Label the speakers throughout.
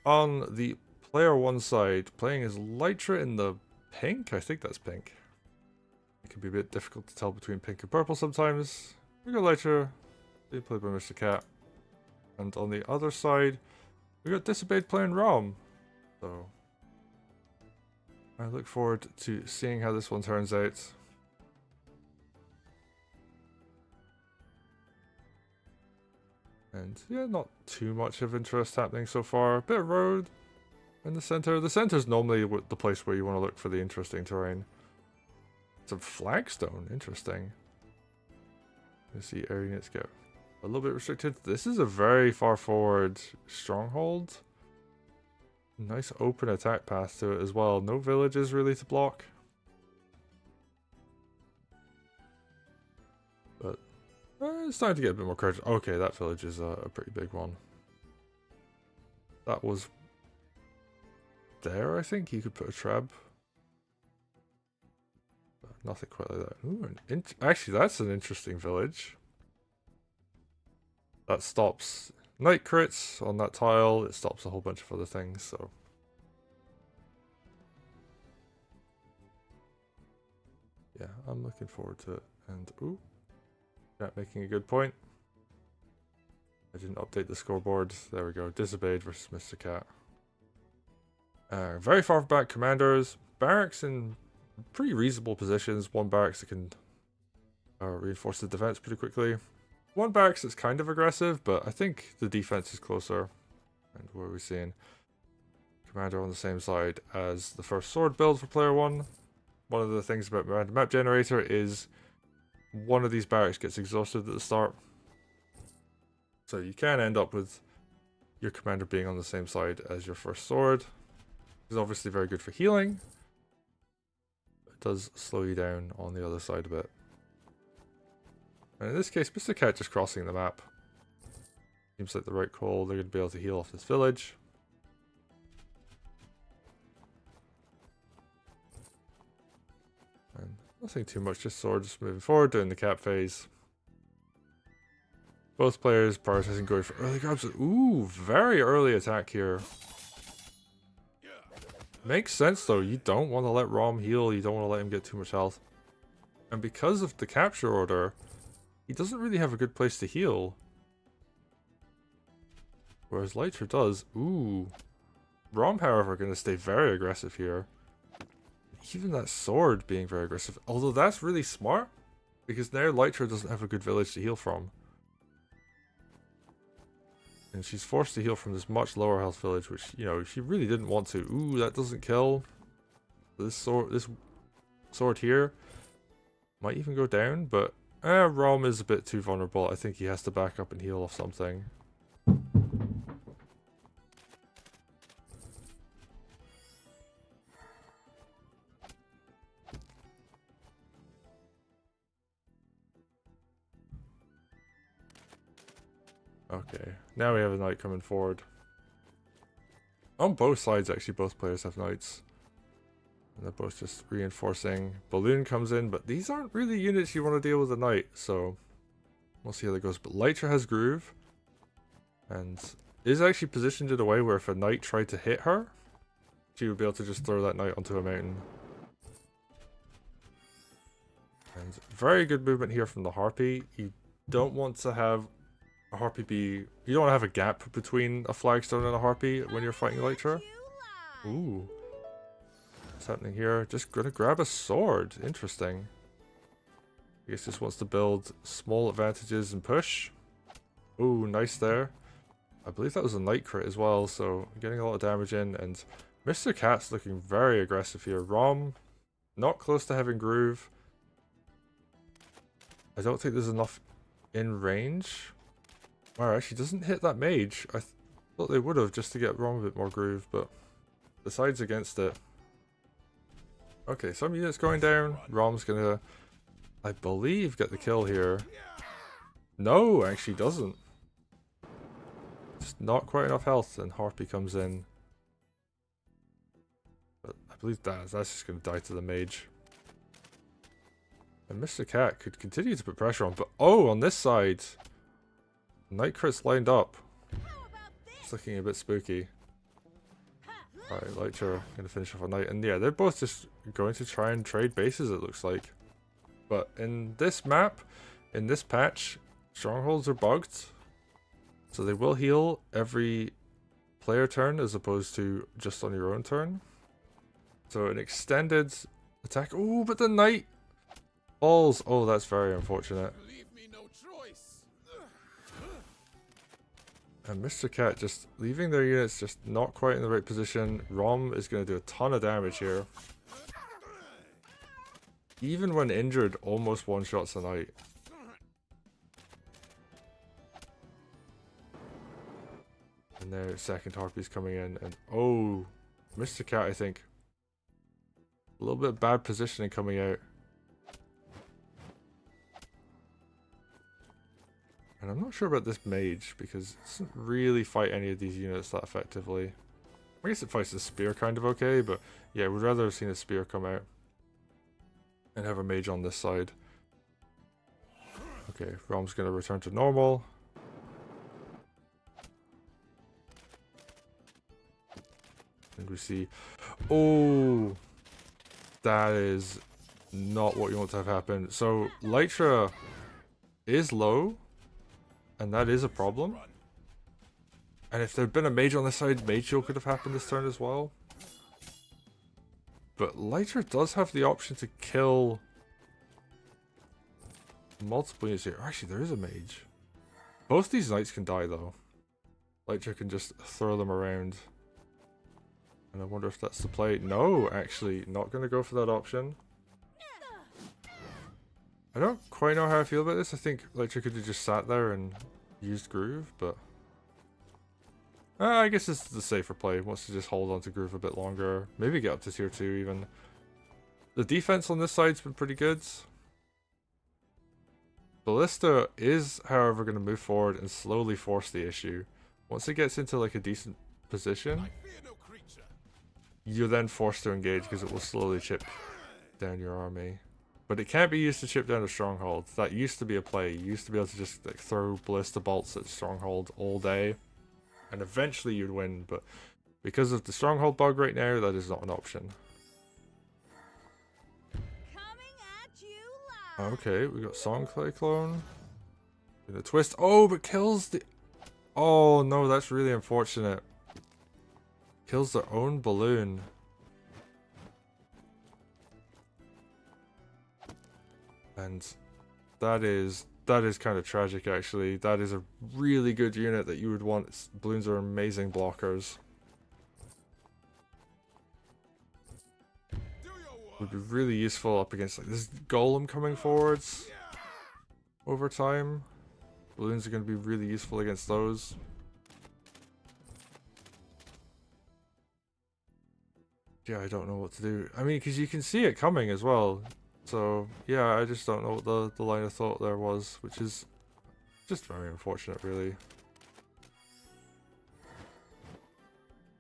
Speaker 1: On the player one side, playing as Lytra in the pink. I think that's pink. It can be a bit difficult to tell between pink and purple sometimes. We got Lytra, being played by Mr.Cat. And on the other side, we got Disobeyed playing Rhomb. So I look forward to seeing how this one turns out. And yeah, not too much of interest happening so far. A bit of road in the center. The center's normally the place where you want to look for the interesting terrain. Some flagstone, interesting. Let's see, area units get a little bit restricted. This is a very far forward stronghold. Nice open attack path to it as well. No villages really to block. But it's starting to get a bit more courage. Okay, that village is a pretty big one. That was there, I think. You could put a trap. But nothing quite like that. Ooh, actually, that's an interesting village. That stops night crits on that tile. It stops a whole bunch of other things, so. Yeah, I'm looking forward to it. And, ooh. Cat making a good point. I didn't update the scoreboard. There we go. Disobeyed versus Mr.Cat. Very far back commanders. Barracks in pretty reasonable positions. One barracks that can reinforce the defense pretty quickly. One barracks that's kind of aggressive, but I think the defense is closer. And what are we seeing? Commander on the same side as the first sword build for player one. One of the things about random map generator is one of these barracks gets exhausted at the start. So you can end up with your commander being on the same side as your first sword. It's obviously very good for healing. It does slow you down on the other side a bit. And in this case, Mr.Cat just crossing the map. Seems like the right call. They're going to be able to heal off this village. And nothing too much, just swords moving forward, doing the cap phase. Both players prioritizing going for early grabs. Ooh, very early attack here. Makes sense though, you don't want to let Rhomb heal, you don't want to let him get too much health. And because of the capture order, he doesn't really have a good place to heal. Whereas Lytra does. Ooh. Rhomb, however, going to stay very aggressive here. Even that sword being very aggressive. Although that's really smart, because now Lytra doesn't have a good village to heal from. And she's forced to heal from this much lower health village, which, you know, she really didn't want to. Ooh, that doesn't kill. This sword here might even go down, but Rhomb is a bit too vulnerable. I think he has to back up and heal off something. Okay, now we have a knight coming forward. On both sides, actually, both players have knights. And they're both just reinforcing. Balloon comes in, but these aren't really units you want to deal with a knight, so we'll see how that goes. But Lytra has groove, and is actually positioned in a way where if a knight tried to hit her, she would be able to just throw that knight onto a mountain. And very good movement here from the Harpy. You don't want to have a Harpy be... You don't want to have a gap between a Flagstone and a Harpy when you're fighting Lytra. Ooh. What's happening here? Just gonna grab a sword. Interesting. I guess just wants to build small advantages and push. Ooh, nice there. I believe that was a knight crit as well, so getting a lot of damage in. And Mr.Cat's looking very aggressive here. Rhomb, not close to having groove. I don't think there's enough in range. Wow, actually doesn't hit that mage. I thought they would have just to get Rhomb a bit more groove, but decides against it. Okay, some units going down. Rhomb's gonna, I believe, get the kill here. No, actually doesn't. Just not quite enough health, and Harpy comes in. But I believe that's just gonna die to the mage. And Mr.Cat could continue to put pressure on, but oh, on this side, Night crit's lined up. It's looking a bit spooky. Alright, Lytra gonna finish off a knight. And yeah, they're both just going to try and trade bases, it looks like. But in this map, in this patch, strongholds are bugged. So they will heal every player turn as opposed to just on your own turn. So an extended attack. Oh, but the knight falls. Oh, that's very unfortunate. And Mr.Cat just leaving their units just not quite in the right position. Rhomb is going to do a ton of damage here. Even when injured, almost one-shots a knight. And their second harpy's coming in. And oh, Mr.Cat, I think. A little bit bad positioning coming out. And I'm not sure about this mage, because it doesn't really fight any of these units that effectively. I guess it fights the spear kind of okay, but yeah, we'd rather have seen a spear come out. And have a mage on this side. Okay, Rhomb's going to return to normal. And we see... Oh! That is not what you want to have happen. So, Lytra is low. And that is a problem. And if there'd been a mage on this side, mage heal could have happened this turn as well. But Lytra does have the option to kill multiple units here. Actually, there is a mage. Both these knights can die though. Lytra can just throw them around. And I wonder if that's the play. No, actually, not going to go for that option. I don't quite know how I feel about this. I think Lytra could have just sat there and used Groove, but... I guess it's the safer play. Wants to just hold on to Groove a bit longer. Maybe get up to tier 2 even. The defense on this side's been pretty good. Ballista is, however, going to move forward and slowly force the issue. Once it gets into like a decent position, you're then forced to engage because it will slowly chip down your army. But it can't be used to chip down a stronghold. That used to be a play. You used to be able to just like throw ballista bolts at stronghold all day. And eventually you'd win. But because of the stronghold bug right now, that is not an option. Okay, we got Songclay clone. Gonna twist. Oh, but kills the... Oh no, that's really unfortunate. Kills their own balloon. And that is kind of tragic actually. That is a really good unit that you would want. Balloons are amazing blockers. Would be really useful up against like this golem coming forwards over time. Balloons are going to be really useful against those. Yeah, I don't know what to do. I mean, because you can see it coming as well. So, yeah, I just don't know what the line of thought there was, which is just very unfortunate, really.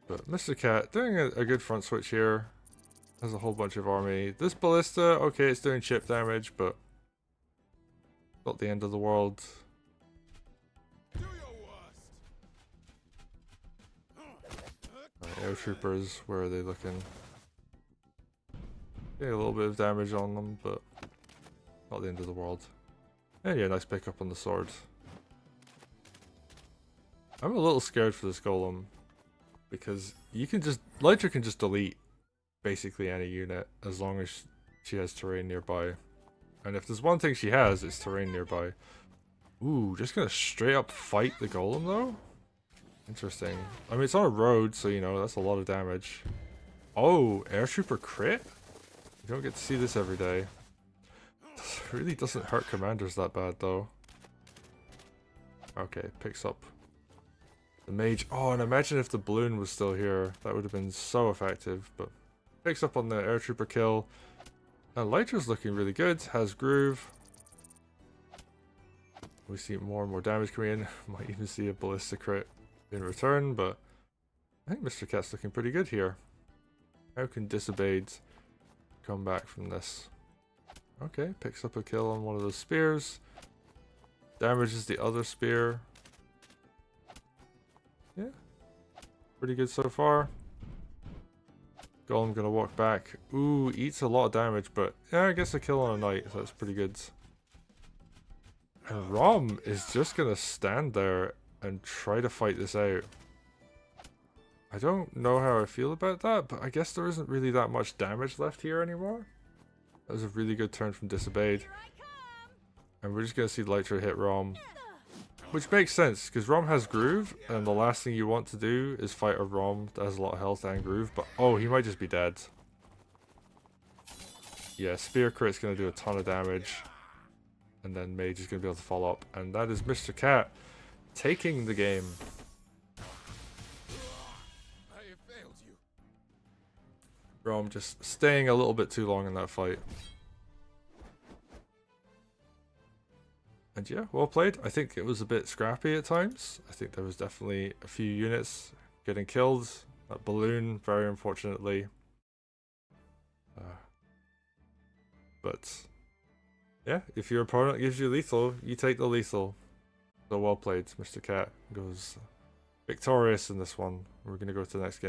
Speaker 1: But Mr.Cat doing a good front switch here. Has a whole bunch of army. This ballista, okay, it's doing chip damage, but not the end of the world. Right, air troopers, where are they looking? Yeah, a little bit of damage on them, but not the end of the world. And yeah, nice pickup on the sword. I'm a little scared for this golem because you can just Lytra can just delete basically any unit as long as she has terrain nearby. And if there's one thing she has, it's terrain nearby. Ooh, just gonna straight up fight the golem though? Interesting. I mean, it's on a road, so you know, that's a lot of damage. Oh, air trooper crit? You don't get to see this every day. It really doesn't hurt commanders that bad though. Okay, picks up the mage. Oh, and imagine if the balloon was still here. That would have been so effective, but picks up on the air trooper kill. And Lytra's looking really good. Has Groove. We see more and more damage coming in. Might even see a ballista crit in return, but I think Mr.Cat's looking pretty good here. How can Disobeyed come back from this? Okay, picks up a kill on one of those spears. Damages the other spear. Yeah. Pretty good so far. Golem gonna walk back. Ooh, eats a lot of damage, but yeah, I guess a kill on a knight, so that's pretty good. And Rhomb is just gonna stand there and try to fight this out. I don't know how I feel about that, but I guess there isn't really that much damage left here anymore. That was a really good turn from Disobeyed. And we're just going to see Lytra hit Rhomb. Which makes sense, because Rhomb has Groove, and the last thing you want to do is fight a Rhomb that has a lot of health and Groove. But oh, he might just be dead. Yeah, Spear Crit's going to do a ton of damage. And then Mage is going to be able to follow up. And that is Mr.Cat taking the game. Rhomb just staying a little bit too long in that fight. And yeah, well played. I think it was a bit scrappy at times. I think there was definitely a few units getting killed. That balloon, very unfortunately. But yeah, if your opponent gives you lethal, you take the lethal. So well played. Mr. Cat goes victorious in this one. We're going to go to the next game.